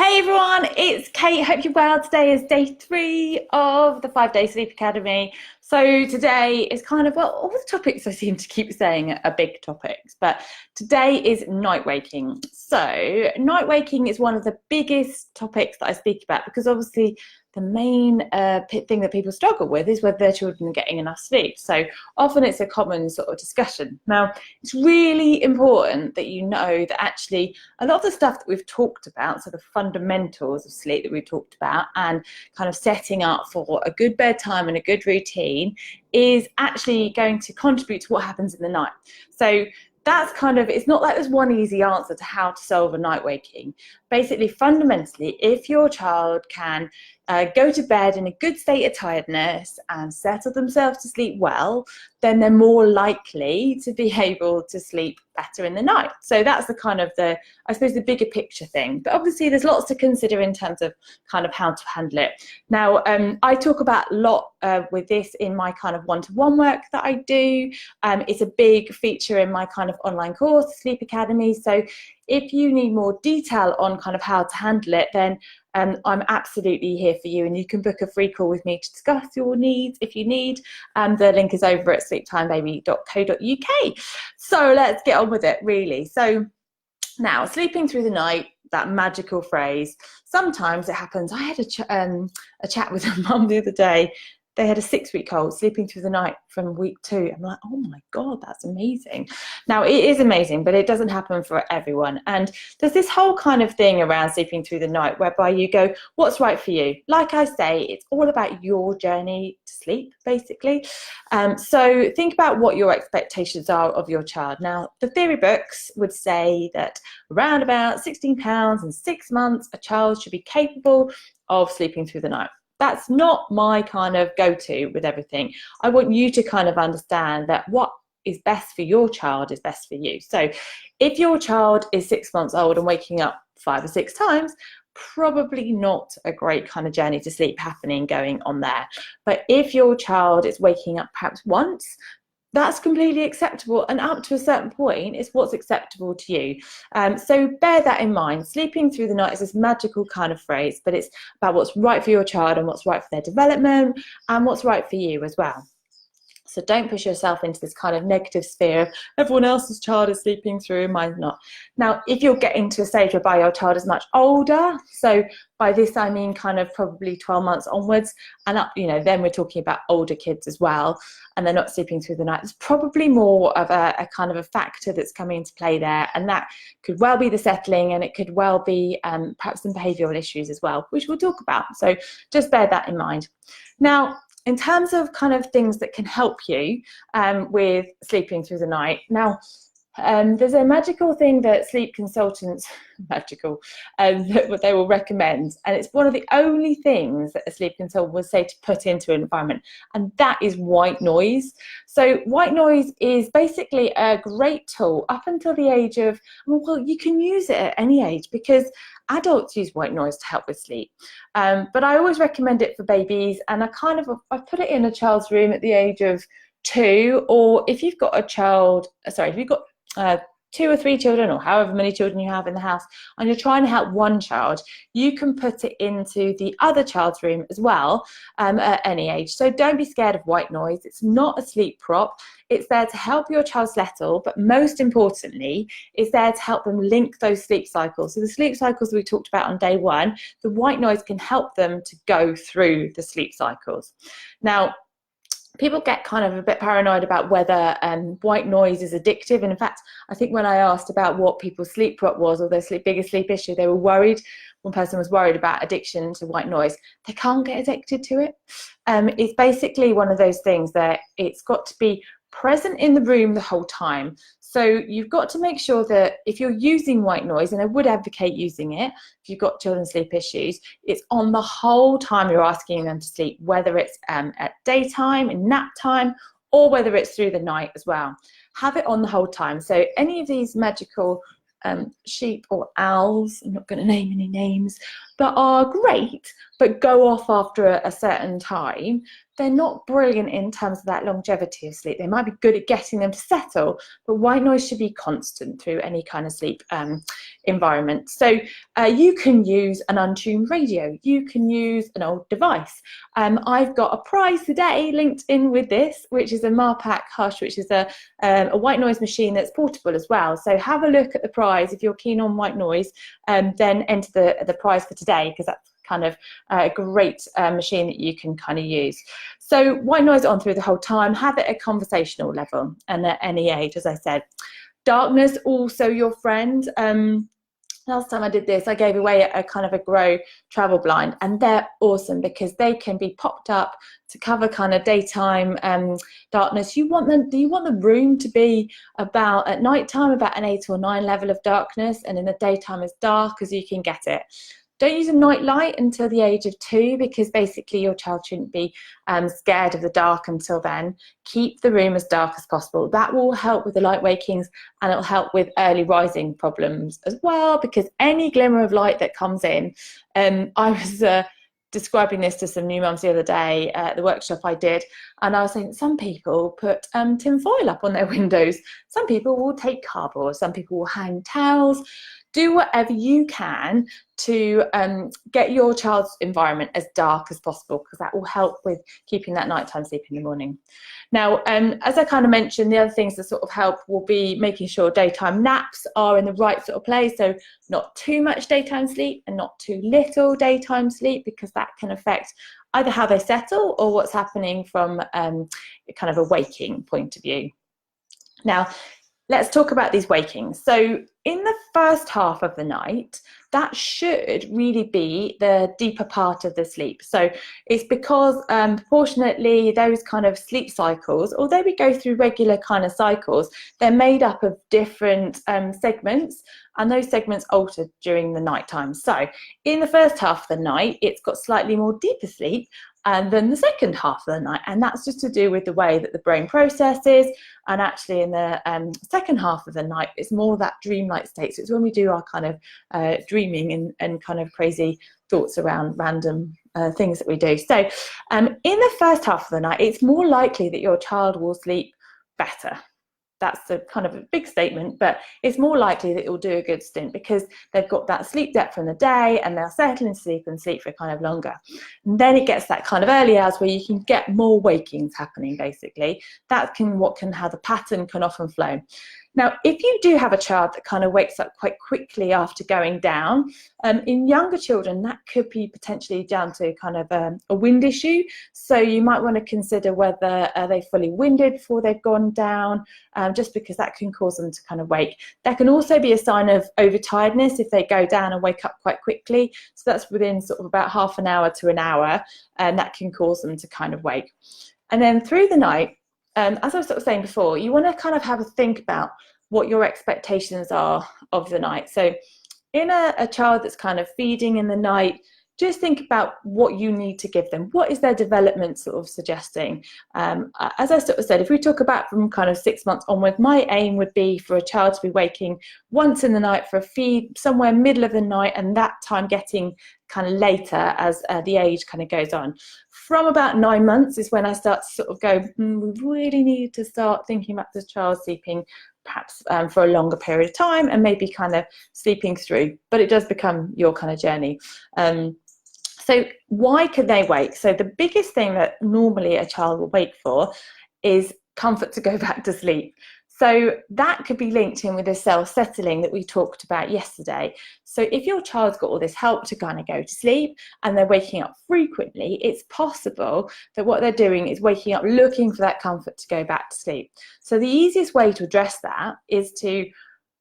Hey everyone, it's Kate. Hope you're well. Today is day 3 of the 5-day sleep academy. So today is kind of, well, all the topics I seem to keep saying are big topics, but today is night waking. So night waking is one of the biggest topics that I speak about because obviously the main thing that people struggle with is whether their children are getting enough sleep. So often it's a common sort of discussion. Now, it's really important that you know that actually a lot of the stuff that we've talked about, so the fundamentals of sleep that we've talked about and kind of setting up for a good bedtime and a good routine is actually going to contribute to what happens in the night. So that's kind of, it's not like there's one easy answer to how to solve a night waking. Basically, fundamentally, if your child can go to bed in a good state of tiredness and settle themselves to sleep well, then they're more likely to be able to sleep better in the night. So that's the kind of I suppose the bigger picture thing. But obviously there's lots to consider in terms of kind of how to handle it. Now, I talk about a lot with this in my kind of one-to-one work that I do. It's a big feature in my kind of online course, Sleep Academy. So if you need more detail on kind of how to handle it, then I'm absolutely here for you, and you can book a free call with me to discuss your needs if you need. The link is over at sleeptimebaby.co.uk. So let's get on with it, really. So now, sleeping through the night, that magical phrase, sometimes it happens. I had a chat with a mum the other day. They had a 6-week-old sleeping through the night from week 2. I'm like, oh my God, that's amazing. Now, it is amazing, but it doesn't happen for everyone. And there's this whole kind of thing around sleeping through the night whereby you go, what's right for you? Like I say, it's all about your journey to sleep, basically. So think about what your expectations are of your child. Now, the theory books would say that around about 16 pounds and 6 months, a child should be capable of sleeping through the night. That's not my kind of go-to with everything. I want you to kind of understand that what is best for your child is best for you. So if your child is 6 months old and waking up 5 or 6 times, probably not a great kind of journey to sleep happening going on there. But if your child is waking up perhaps once, that's completely acceptable, and up to a certain point it's what's acceptable to you. So bear that in mind. Sleeping through the night is this magical kind of phrase, but it's about what's right for your child and what's right for their development and what's right for you as well. So don't push yourself into this kind of negative sphere of everyone else's child is sleeping through, mine's not. Now, if you're getting to a stage whereby your child is much older, so by this I mean kind of probably 12 months onwards and up, then we're talking about older kids as well, and they're not sleeping through the night. There's probably more of a kind of a factor that's coming into play there, and that could well be the settling, and it could well be perhaps some behavioural issues as well, which we'll talk about. So just bear that in mind. Now, in terms of kind of things that can help you with sleeping through the night. Now, there's a magical thing that sleep consultants, that they will recommend, and it's one of the only things that a sleep consultant will say to put into an environment, and that is white noise. So white noise is basically a great tool up until the age of, well, you can use it at any age because adults use white noise to help with sleep. But I always recommend it for babies, and I put it in a child's room at the age of 2, or if you've got if you've got 2 or 3 children, or however many children you have in the house, and you're trying to help one child, you can put it into the other child's room as well at any age. So don't be scared of white noise. It's not a sleep prop. It's there to help your child settle, but most importantly, it's there to help them link those sleep cycles. So the sleep cycles we talked about on day 1, the white noise can help them to go through the sleep cycles. Now, people get kind of a bit paranoid about whether white noise is addictive. And in fact, I think when I asked about what people's sleep prop was or their biggest sleep issue, they were worried. One person was worried about addiction to white noise. They can't get addicted to it. It's basically one of those things that it's got to be present in the room the whole time. So you've got to make sure that if you're using white noise, and I would advocate using it if you've got children's sleep issues, it's on the whole time you're asking them to sleep, whether it's at daytime, in nap time, or whether it's through the night as well. Have it on the whole time. So any of these magical sheep or owls, I'm not going to name any names, that are great but go off after a certain time, they're not brilliant in terms of that longevity of sleep. They might be good at getting them to settle, but white noise should be constant through any kind of sleep environment. So you can use an untuned radio, you can use an old device. I've got a prize today linked in with this, which is a Marpac Hush, which is a white noise machine that's portable as well. So have a look at the prize if you're keen on white noise, then enter the prize for today, because that's kind of a great machine that you can kind of use. So white noise on through the whole time, have it at conversational level and at any age, as I said. Darkness, also your friend. Last time I did this, I gave away a kind of a Grow travel blind, and they're awesome because they can be popped up to cover kind of daytime darkness. You want the room to be about, at night time, about an 8 or 9 level of darkness, and in the daytime as dark as you can get it. Don't use a night light until the age of 2, because basically your child shouldn't be scared of the dark until then. Keep the room as dark as possible. That will help with the light wakings, and it'll help with early rising problems as well, because any glimmer of light that comes in, I was describing this to some new mums the other day at the workshop I did, and I was saying some people put tin foil up on their windows, some people will take cardboard, some people will hang towels. Do whatever you can to get your child's environment as dark as possible, because that will help with keeping that nighttime sleep in the morning. Now, as I kind of mentioned, the other things that sort of help will be making sure daytime naps are in the right sort of place. So not too much daytime sleep and not too little daytime sleep, because that can affect either how they settle or what's happening from kind of a waking point of view. Now, let's talk about these wakings. So in the first half of the night, that should really be the deeper part of the sleep. So it's because proportionately those kind of sleep cycles, although we go through regular kind of cycles, they're made up of different segments, and those segments alter during the nighttime. So in the first half of the night, it's got slightly more deeper sleep than the second half of the night, and that's just to do with the way that the brain processes. And actually in the second half of the night, it's more that dreamlike state. So it's when we do our kind of dreaming and kind of crazy thoughts around random things that we do. So in the first half of the night, it's more likely that your child will sleep better. That's a kind of a big statement, but it's more likely that it will do a good stint because they've got that sleep depth from the day, and they'll settle into sleep and sleep for kind of longer. And then it gets that kind of early hours where you can get more wakings happening, basically. That can how the pattern can often flow. Now, if you do have a child that kind of wakes up quite quickly after going down, in younger children, that could be potentially down to kind of a wind issue. So you might want to consider whether they fully winded before they've gone down, just because that can cause them to kind of wake. That can also be a sign of overtiredness if they go down and wake up quite quickly. So that's within sort of about half an hour to an hour, and that can cause them to kind of wake. And then through the night, as I was sort of saying before, you want to kind of have a think about what your expectations are of the night. So in a child that's kind of feeding in the night, just think about what you need to give them. What is their development sort of suggesting? As I sort of said, if we talk about from kind of 6 months onward, my aim would be for a child to be waking once in the night for a feed, somewhere middle of the night, and that time getting kind of later as the age kind of goes on. From about 9 months is when I start to sort of go, we really need to start thinking about this child sleeping perhaps for a longer period of time, and maybe kind of sleeping through, but it does become your kind of journey. So why could they wake? So the biggest thing that normally a child will wake for is comfort to go back to sleep. So that could be linked in with the self-settling that we talked about yesterday. So if your child's got all this help to kind of go to sleep and they're waking up frequently, it's possible that what they're doing is waking up looking for that comfort to go back to sleep. So the easiest way to address that is to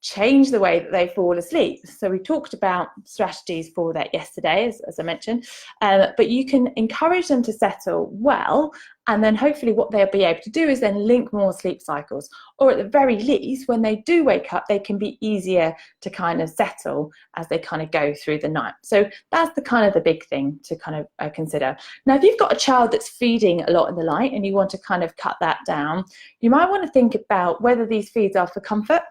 change the way that they fall asleep. So we talked about strategies for that yesterday, as I mentioned, but you can encourage them to settle well, and then hopefully what they'll be able to do is then link more sleep cycles, or at the very least, when they do wake up, they can be easier to kind of settle as they kind of go through the night. So that's the kind of the big thing to kind of consider. Now, if you've got a child that's feeding a lot in the night and you want to kind of cut that down, you might want to think about whether these feeds are for comfort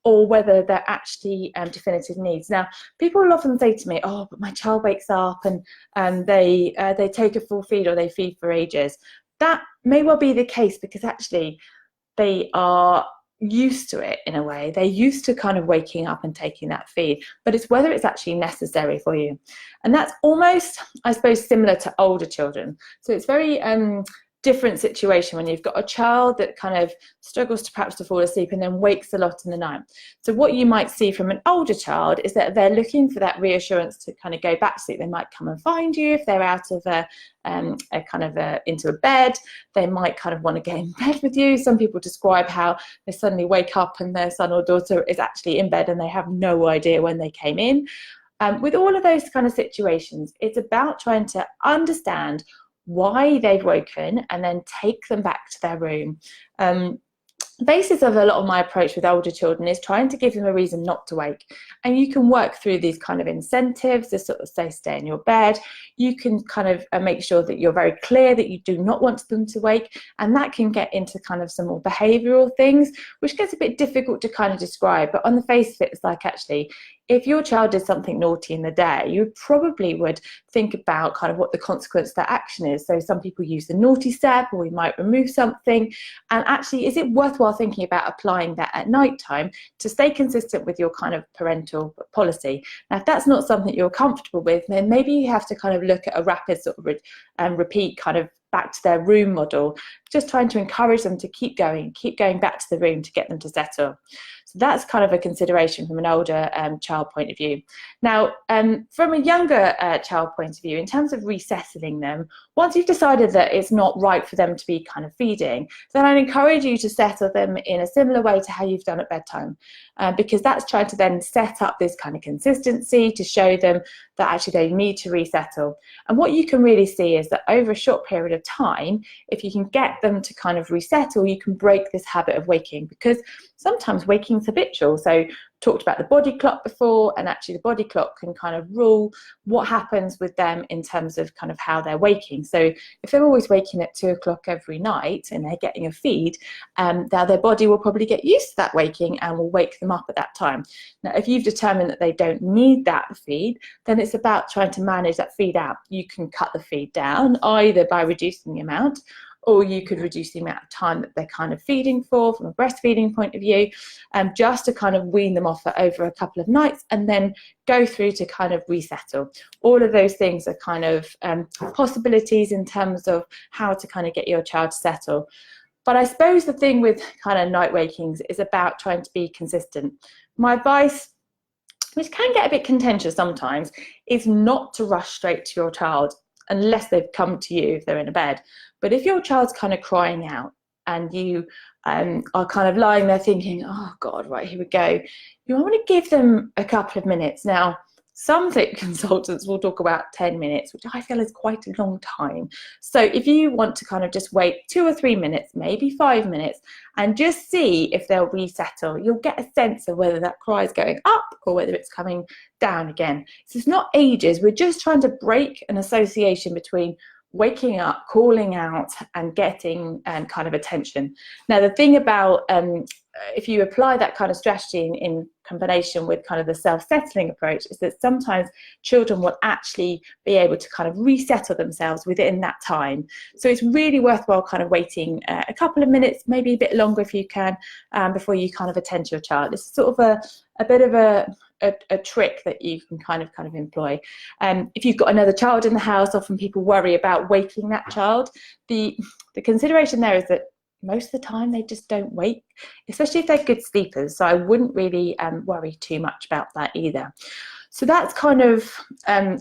or whether they're actually definitive needs. Now, people will often say to me, oh, but my child wakes up and they take a full feed or they feed for ages. that may well be the case because actually they are used to it in a way. They're used to kind of waking up and taking that feed, but it's whether it's actually necessary for you. And that's almost, I suppose, similar to older children. So it's very different situation when you've got a child that kind of struggles to perhaps to fall asleep and then wakes a lot in the night. So what you might see from an older child is that they're looking for that reassurance to kind of go back to sleep. They might come and find you if they're out of into a bed. They might kind of want to get in bed with you. Some people describe how they suddenly wake up and their son or daughter is actually in bed and they have no idea when they came in. With all of those kind of situations, it's about trying to understand why they've woken and then take them back to their room. The basis of a lot of my approach with older children is trying to give them a reason not to wake. And you can work through these kind of incentives to sort of say, stay in your bed. You can kind of make sure that you're very clear that you do not want them to wake. And that can get into kind of some more behavioural things, which gets a bit difficult to kind of describe. But on the face of it, it's like, actually, if your child did something naughty in the day, you probably would think about kind of what the consequence of that action is. So some people use the naughty step, or we might remove something. And actually, is it worthwhile thinking about applying that at night time to stay consistent with your kind of parental policy? Now, if that's not something you're comfortable with, then maybe you have to kind of look at a rapid sort of repeat kind of back to their room model, just trying to encourage them to keep going back to the room to get them to settle. So that's kind of a consideration from an older child point of view. Now, from a younger child point of view, in terms of resettling them, once you've decided that it's not right for them to be kind of feeding, then I'd encourage you to settle them in a similar way to how you've done at bedtime, because that's trying to then set up this kind of consistency to show them that actually they need to resettle. And what you can really see is that over a short period of time, if you can get them to kind of resettle, you can break this habit of waking, because sometimes waking is habitual. So talked about the body clock before, and actually the body clock can kind of rule what happens with them in terms of kind of how they're waking. So if they're always waking at 2 o'clock every night and they're getting a feed, now their body will probably get used to that waking and will wake them up at that time. Now, if you've determined that they don't need that feed, then it's about trying to manage that feed out. You can cut the feed down either by reducing the amount, or you could reduce the amount of time that they're kind of feeding for from a breastfeeding point of view, just to kind of wean them off over a couple of nights and then go through to kind of resettle. All of those things are kind of possibilities in terms of how to kind of get your child to settle. But I suppose the thing with kind of night wakings is about trying to be consistent. My advice, which can get a bit contentious sometimes, is not to rush straight to your child unless they've come to you if they're in a bed. But if your child's kind of crying out and you are kind of lying there thinking, oh God, right, here we go, you want to give them a couple of minutes. Now, some sleep consultants will talk about 10 minutes, which I feel is quite a long time. So if you want to kind of just wait 2 or 3 minutes, maybe 5 minutes, and just see if they'll resettle, you'll get a sense of whether that cry is going up or whether it's coming down again. So it's not ages. We're just trying to break an association between waking up, calling out, and getting kind of attention. Now, the thing about if you apply that kind of strategy in combination with kind of the self-settling approach, is that sometimes children will actually be able to kind of resettle themselves within that time. So it's really worthwhile kind of waiting a couple of minutes, maybe a bit longer if you can, before you kind of attend to your child. It's sort of a bit of a trick that you can kind of employ. If you've got another child in the house, often people worry about waking that child. The consideration there is that most of the time they just don't wake, especially if they're good sleepers. So I wouldn't really worry too much about that either. So that's kind of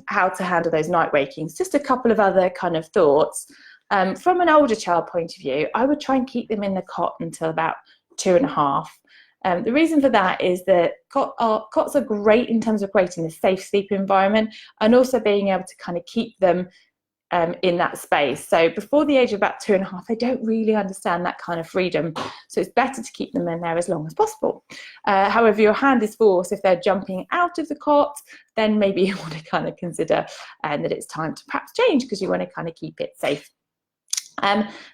how to handle those night wakings. Just a couple of other kind of thoughts. From an older child point of view, I would try and keep them in the cot until about 2.5. The reason for that is that cots are great in terms of creating a safe sleep environment and also being able to kind of keep them in that space. So before the age of about 2.5, they don't really understand that kind of freedom. So it's better to keep them in there as long as possible. However, your hand is forced if they're jumping out of the cot, then maybe you want to kind of consider that it's time to perhaps change because you want to kind of keep it safe.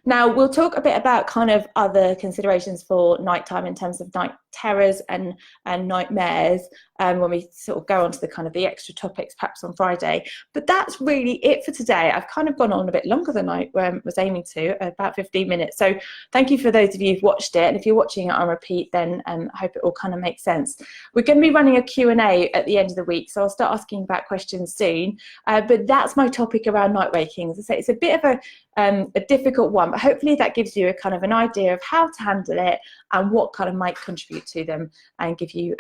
Now we'll talk a bit about kind of other considerations for nighttime in terms of night terrors and nightmares when we sort of go on to the kind of the extra topics perhaps on Friday. But that's really it for today. I've kind of gone on a bit longer than I was aiming to, about 15 minutes. So thank you for those of you who've watched it. And if you're watching it on repeat, then I hope it all kind of makes sense. We're going to be running a Q&A at the end of the week, so I'll start asking about questions soon. But that's my topic around night wakings. I say it's a bit of a difficult one, but hopefully that gives you a kind of an idea of how to handle it and what kind of might contribute to them and give you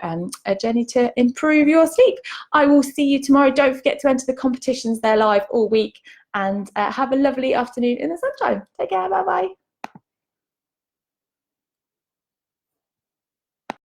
a journey to improve your sleep. I will see you tomorrow. Don't forget to enter the competitions. They're live all week, and have a lovely afternoon in the sunshine. Take care. Bye bye.